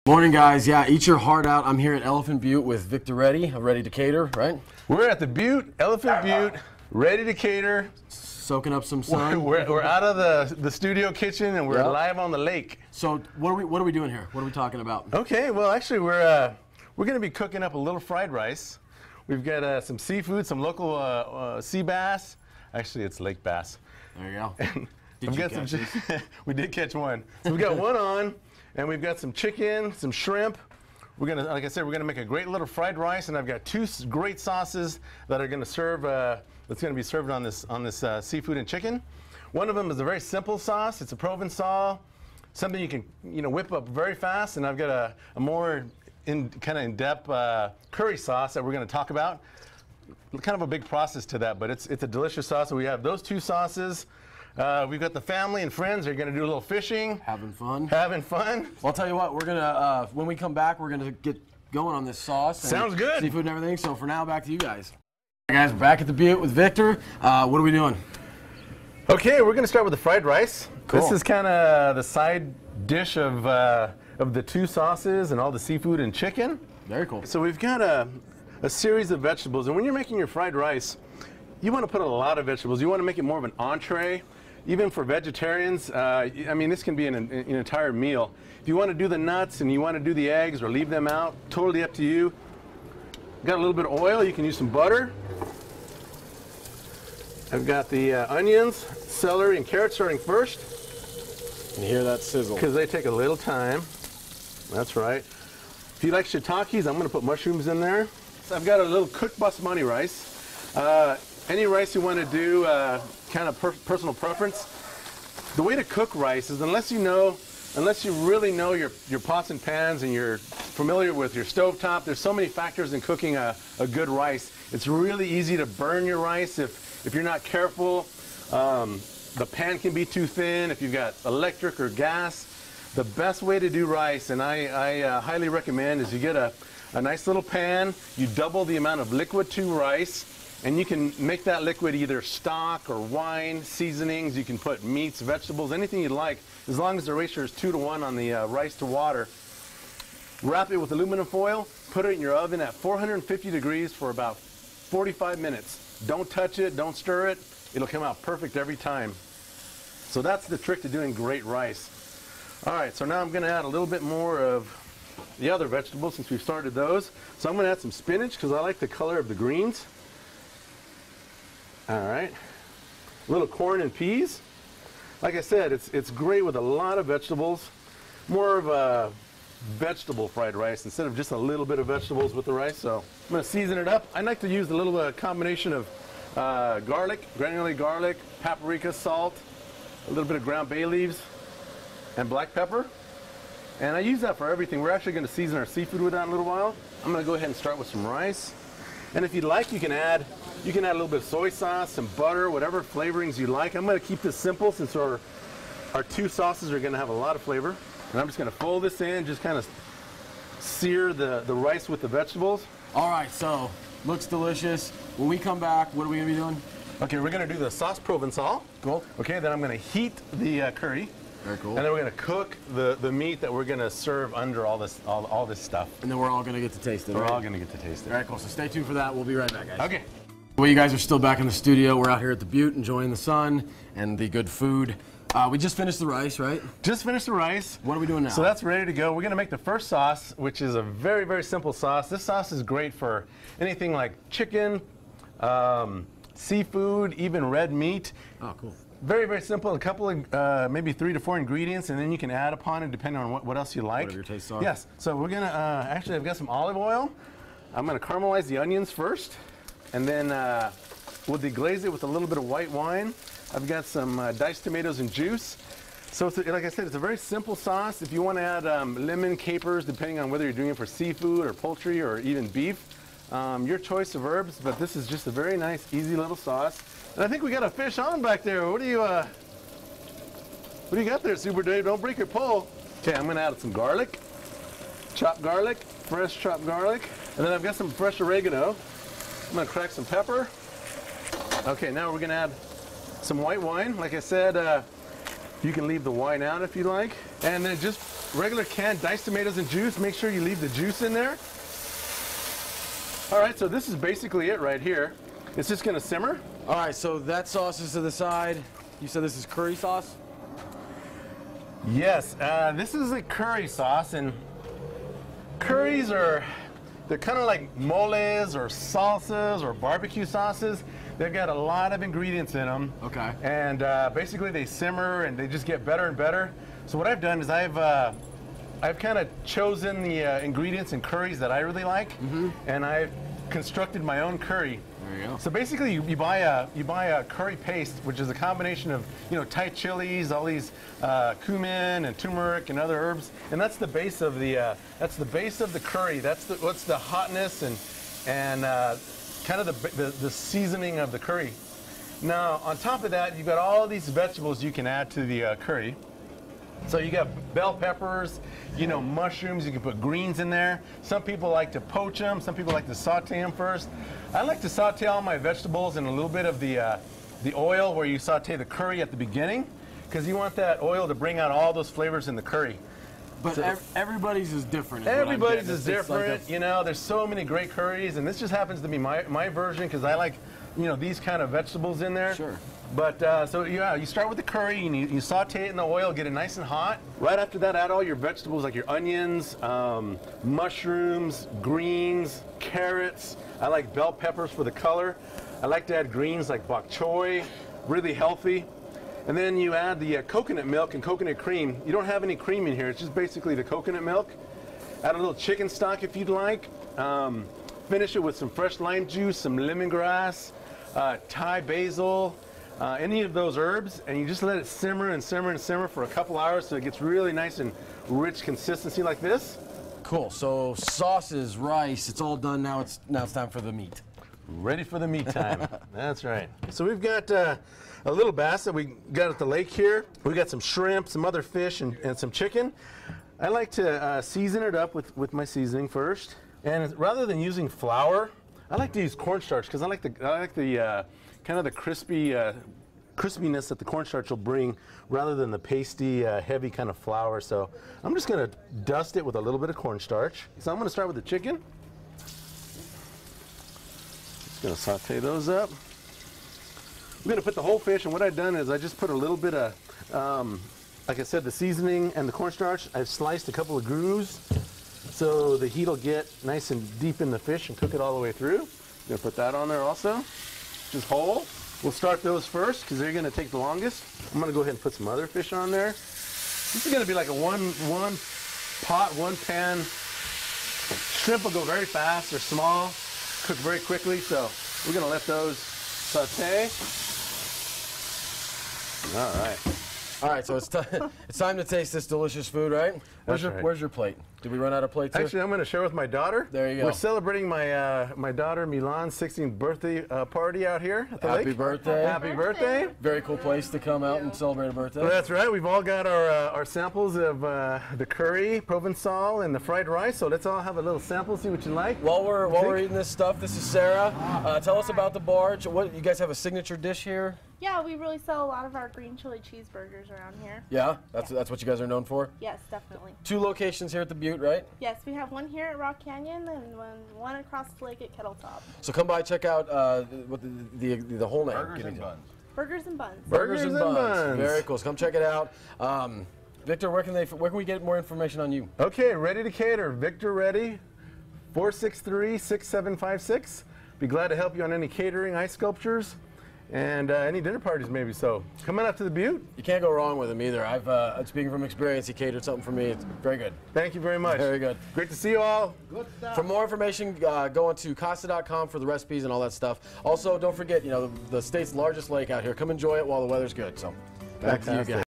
Morning, guys. Yeah, eat your heart out. I'm here at Elephant Butte with Victor Rede of Ready to Cater, right? We're at the Butte, Elephant Butte, ready to cater. Soaking up some sun. We're out of the studio kitchen and we're live on the lake. So what are we doing here? What are we talking about? Okay, well actually we're going to be cooking up a little fried rice. We've got some seafood, some local sea bass. Actually, it's lake bass. There you go. Did you catch these? We did catch one. So we've got one on, and we've got some chicken, some shrimp. We're gonna, like I said, we're gonna make a great little fried rice, and I've got two great sauces that are gonna serve. That's gonna be served on this seafood and chicken. One of them is a very simple sauce. It's a Provençal, something you can whip up very fast. And I've got a more kind of in-depth curry sauce that we're gonna talk about. Kind of a big process to that, but it's a delicious sauce. So we have those two sauces. We've got the family and friends. They're going to do a little fishing. Having fun. Having fun. Well, I'll tell you what, we're going to, when we come back, we're going to get going on this sauce. Sounds good. Seafood and everything. So for now, back to you guys. All right, guys, we're back at the Butte with Victor. What are we doing? Okay, we're going to start with the fried rice. Cool. This is kind of the side dish of the two sauces and all the seafood and chicken. Very cool. So we've got a series of vegetables. And when you're making your fried rice, you want to put a lot of vegetables. You want to make it more of an entree. Even for vegetarians, I mean, this can be an entire meal. If you want to do the nuts and you want to do the eggs or leave them out, totally up to you. Got a little bit of oil. You can use some butter. I've got the onions, celery, and carrots starting first. You hear that sizzle? Because they take a little time. That's right. If you like shiitakes, I'm going to put mushrooms in there. So I've got a little cooked basmati rice. Any rice you want to do, kind of personal preference. The way to cook rice is unless you really know your pots and pans and you're familiar with your stovetop, there's so many factors in cooking a good rice. It's really easy to burn your rice if you're not careful. The pan can be too thin if you've got electric or gas. The best way to do rice, and I highly recommend, is you get a nice little pan, you double the amount of liquid to rice, and you can make that liquid either stock or wine, seasonings. You can put meats, vegetables, anything you'd like, as long as the ratio is 2 to 1 on the rice to water. Wrap it with aluminum foil, put it in your oven at 450 degrees for about 45 minutes. Don't touch it, don't stir it. It'll come out perfect every time. So that's the trick to doing great rice. All right, so now I'm going to add a little bit more of the other vegetables since we've started those. So I'm going to add some spinach because I like the color of the greens. All right, a little corn and peas. Like I said, it's great with a lot of vegetables. More of a vegetable fried rice instead of just a little bit of vegetables with the rice. So I'm going to season it up. I like to use a little combination of garlic, granulated garlic, paprika, salt, a little bit of ground bay leaves, and black pepper. And I use that for everything. We're actually going to season our seafood with that in a little while. I'm going to go ahead and start with some rice. And if you'd like, you can add a little bit of soy sauce, some butter, whatever flavorings you like. I'm going to keep this simple since our two sauces are going to have a lot of flavor. And I'm just going to fold this in, just kind of sear the rice with the vegetables. All right, so looks delicious. When we come back, what are we going to be doing? Okay, we're going to do the sauce Provençal. Cool. Okay, then I'm going to heat the curry. Very cool. And then we're going to cook the meat that we're going to serve under all this stuff. And then we're all going to get to taste it. We're right? all going to get to taste it. All right, cool. So stay tuned for that. We'll be right back, guys. Okay. Well, you guys are still back in the studio. We're out here at the Butte enjoying the sun and the good food. We just finished the rice, right? Just finished the rice. What are we doing now? So that's ready to go. We're going to make the first sauce, which is a very, very simple sauce. This sauce is great for anything like chicken, seafood, even red meat. Oh, cool. Very, very simple. A couple of maybe 3 to 4 ingredients, and then you can add upon it depending on what else you like. Whatever your tastes are. Yes. So we're going to, actually I've got some olive oil. I'm going to caramelize the onions first, and then we'll deglaze it with a little bit of white wine. I've got some diced tomatoes and juice. So it's like I said, it's a very simple sauce. If you want to add lemon, capers, depending on whether you're doing it for seafood or poultry or even beef, your choice of herbs, but this is just a very nice, easy little sauce. And I think we got a fish on back there. What do you got there, Super Dave? Don't break your pole. Okay, I'm gonna add some garlic, chopped garlic, fresh chopped garlic, and then I've got some fresh oregano. I'm gonna crack some pepper. Okay, now we're gonna add some white wine. Like I said, you can leave the wine out if you like. And then just regular canned diced tomatoes and juice. Make sure you leave the juice in there. All right, so this is basically it right here. It's just gonna simmer. All right, so that sauce is to the side. You said this is curry sauce? Yes, this is a curry sauce, and curries they're kind of like moles or salsas or barbecue sauces. They've got a lot of ingredients in them. Okay. And basically they simmer and they just get better and better. So what I've done is I've kind of chosen the ingredients in curries that I really like, and I've constructed my own curry. There you go. So basically, you buy a curry paste, which is a combination of Thai chilies, all these cumin and turmeric and other herbs, and that's the base of the curry. What's the hotness and kind of the seasoning of the curry. Now on top of that, you've got all these vegetables you can add to the curry. So you got bell peppers, mushrooms. You can put greens in there. Some people like to poach them. Some people like to saute them first. I like to saute all my vegetables in a little bit of the oil where you saute the curry at the beginning, because you want that oil to bring out all those flavors in the curry. But so, everybody's is different. Everybody's is different. Like there's so many great curries, and this just happens to be my version because I like these kind of vegetables in there. Sure. But so yeah, you start with the curry and you saute it in the oil, get it nice and hot. Right after that, add all your vegetables like your onions, mushrooms, greens, carrots. I like bell peppers for the color. I like to add greens like bok choy, really healthy. And then you add the coconut milk and coconut cream. You don't have any cream in here. It's just basically the coconut milk. Add a little chicken stock if you'd like. Finish it with some fresh lime juice, some lemongrass, Thai basil, any of those herbs, and you just let it simmer and simmer and simmer for a couple hours so it gets really nice and rich consistency like this. Cool. So sauces, rice, it's all done now. It's time for the meat. Ready for the meat time. That's right. So we've got a little bass that we got at the lake here. We got some shrimp, some other fish, and some chicken. I like to season it up with my seasoning first. And rather than using flour, I like to use cornstarch because I like the kind of the crispiness that the cornstarch will bring rather than the pasty, heavy kind of flour. So I'm just going to dust it with a little bit of cornstarch. So I'm going to start with the chicken. Just going to saute those up. I'm going to put the whole fish, and what I've done is I just put a little bit of, like I said, the seasoning and the cornstarch. I've sliced a couple of grooves so the heat will get nice and deep in the fish and cook it all the way through. I'm going to put that on there also, just whole. We'll start those first because they're going to take the longest. I'm going to go ahead and put some other fish on there. This is going to be like a one pot, one pan. Shrimp will go very fast. They're small, cook very quickly, so we're going to let those saute. All right. All right, so it's time to taste this delicious food, right? Where's your plate? Did we run out of plates here? Actually, I'm going to share with my daughter. There you go. We're celebrating my daughter Milan's 16th birthday party out here at the lake. Happy birthday. Happy birthday. Very cool place to come out and celebrate a birthday. Well, that's right. We've all got our samples of the curry, Provençal, and the fried rice. So let's all have a little sample, see what you like. While we're eating this stuff, this is Sarah. Tell us about the barge. What you guys have a signature dish here? Yeah, we really sell a lot of our green chili cheeseburgers around here. Yeah, that's what you guys are known for. Yes, definitely. 2 locations here at the Butte, right? Yes, we have one here at Rock Canyon and one across the lake at Kettletop. So come by, check out what the whole name. Burgers and buns. Burgers and buns. Burgers and buns. Very cool. So come check it out. Victor, where can we get more information on you? Okay, Ready to Cater. Victor Rede, 463-6756. Be glad to help you on any catering, ice sculptures, and any dinner parties maybe. So come on up to the Butte. You can't go wrong with him either. I've speaking from experience, he catered something for me. It's very good. Thank you very much. Very good. Great to see you all. Good stuff. For more information, go on to Casa.com for the recipes and all that stuff. Also, don't forget, the state's largest lake out here. Come enjoy it while the weather's good. So back to you guys.